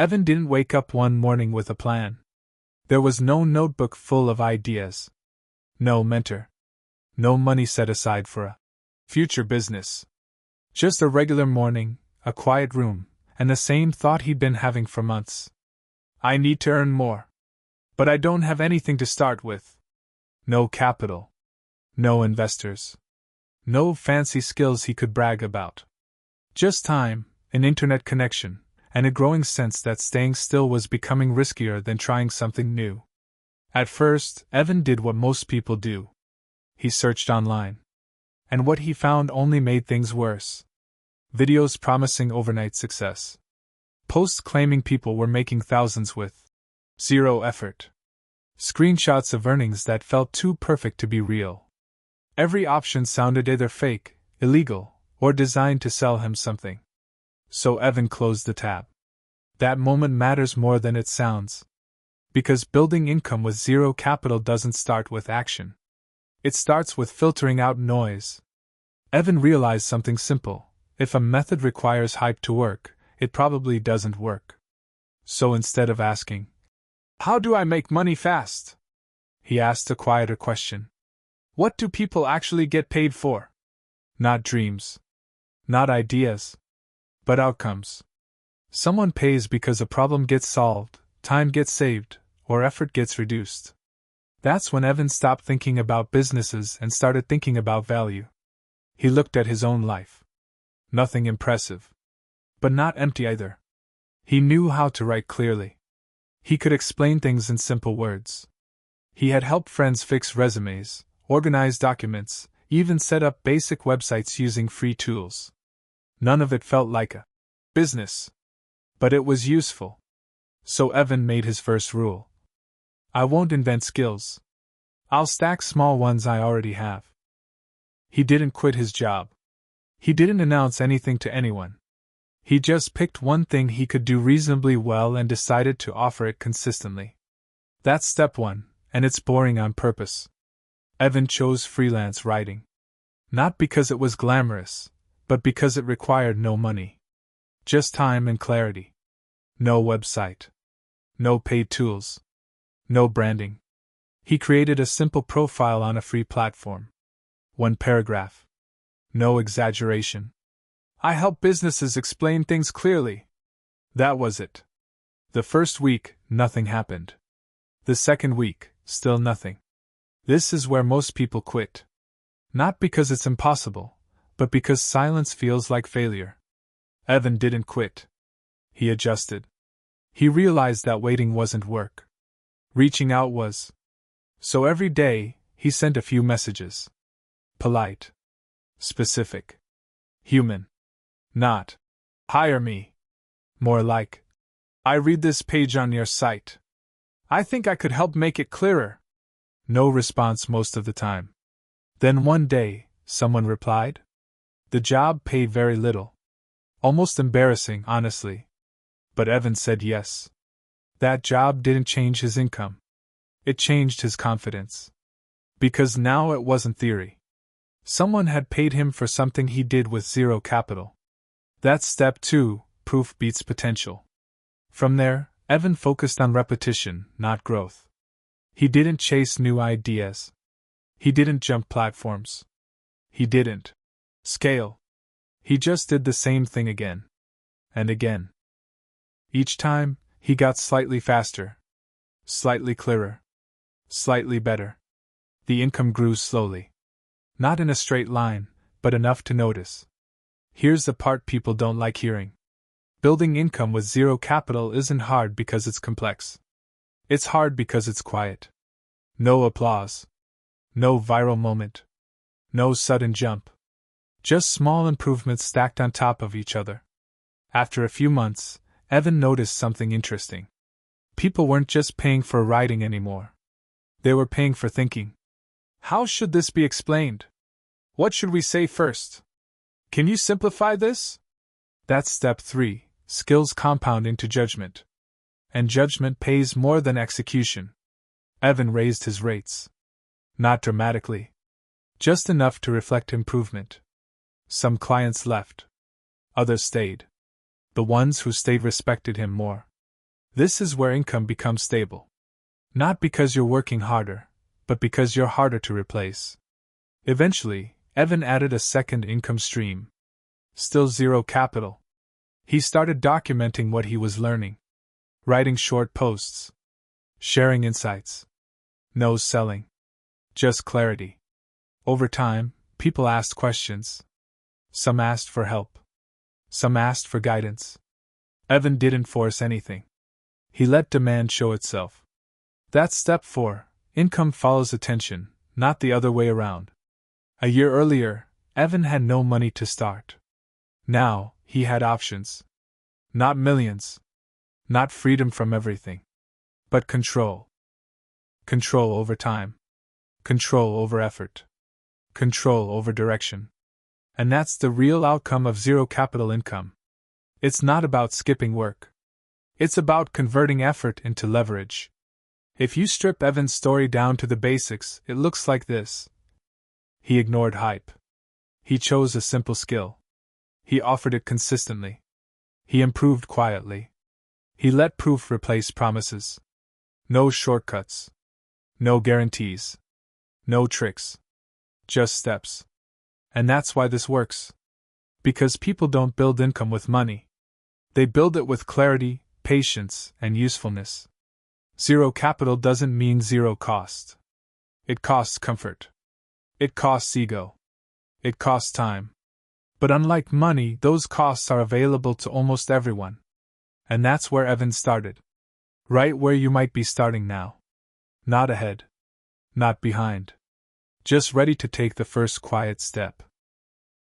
Evan didn't wake up one morning with a plan. There was no notebook full of ideas. No mentor. No money set aside for a future business. Just a regular morning, a quiet room, and the same thought he'd been having for months. I need to earn more. But I don't have anything to start with. No capital. No investors. No fancy skills he could brag about. Just time, an internet connection, and a growing sense that staying still was becoming riskier than trying something new. At first, Evan did what most people do. He searched online. And what he found only made things worse. Videos promising overnight success. Posts claiming people were making thousands with zero effort. Screenshots of earnings that felt too perfect to be real. Every option sounded either fake, illegal, or designed to sell him something. So Evan closed the tab. That moment matters more than it sounds. Because building income with zero capital doesn't start with action. It starts with filtering out noise. Evan realized something simple. If a method requires hype to work, it probably doesn't work. So instead of asking, "How do I make money fast?" he asked a quieter question. What do people actually get paid for? Not dreams. Not ideas. But outcomes. Someone pays because a problem gets solved, time gets saved, or effort gets reduced. That's when Evan stopped thinking about businesses and started thinking about value. He looked at his own life. Nothing impressive. But not empty either. He knew how to write clearly. He could explain things in simple words. He had helped friends fix resumes, organize documents, even set up basic websites using free tools. None of it felt like a business. But it was useful. So Evan made his first rule. I won't invent skills. I'll stack small ones I already have. He didn't quit his job. He didn't announce anything to anyone. He just picked one thing he could do reasonably well and decided to offer it consistently. That's step one, and it's boring on purpose. Evan chose freelance writing. Not because it was glamorous, but because it required no money. Just time and clarity. No website. No paid tools. No branding. He created a simple profile on a free platform. One paragraph. No exaggeration. I help businesses explain things clearly. That was it. The first week, nothing happened. The second week, still nothing. This is where most people quit. Not because it's impossible, but because silence feels like failure. Evan didn't quit. He adjusted. He realized that waiting wasn't work. Reaching out was. So every day, he sent a few messages. Polite. Specific. Human. Not, hire me. More like, I read this page on your site. I think I could help make it clearer. No response most of the time. Then one day, someone replied. The job paid very little. Almost embarrassing, honestly. But Evan said yes. That job didn't change his income. It changed his confidence. Because now it wasn't theory. Someone had paid him for something he did with zero capital. That's step 2, proof beats potential. From there, Evan focused on repetition, not growth. He didn't chase new ideas. He didn't jump platforms. He didn't scale. He just did the same thing again. And again. Each time, he got slightly faster. Slightly clearer. Slightly better. The income grew slowly. Not in a straight line, but enough to notice. Here's the part people don't like hearing. Building income with zero capital isn't hard because it's complex. It's hard because it's quiet. No applause. No viral moment. No sudden jump. Just small improvements stacked on top of each other. After a few months, Evan noticed something interesting. People weren't just paying for writing anymore. They were paying for thinking. How should this be explained? What should we say first? Can you simplify this? That's step 3, skills compound into judgment. And judgment pays more than execution. Evan raised his rates. Not dramatically. Just enough to reflect improvement. Some clients left. Others stayed. The ones who stayed respected him more. This is where income becomes stable. Not because you're working harder, but because you're harder to replace. Eventually, Evan added a second income stream. Still zero capital. He started documenting what he was learning. Writing short posts. Sharing insights. No selling. Just clarity. Over time, people asked questions. Some asked for help. Some asked for guidance. Evan didn't force anything. He let demand show itself. That's step 4. Income follows attention, not the other way around. A year earlier, Evan had no money to start. Now, he had options. Not millions. Not freedom from everything. But control. Control over time. Control over effort. Control over direction. And that's the real outcome of zero capital income. It's not about skipping work. It's about converting effort into leverage. If you strip Evan's story down to the basics, it looks like this. He ignored hype. He chose a simple skill. He offered it consistently. He improved quietly. He let proof replace promises. No shortcuts. No guarantees. No tricks. Just steps. And that's why this works. Because people don't build income with money. They build it with clarity, patience, and usefulness. Zero capital doesn't mean zero cost. It costs comfort. It costs ego. It costs time. But unlike money, those costs are available to almost everyone. And that's where Evan started. Right where you might be starting now. Not ahead. Not behind. Just ready to take the first quiet step.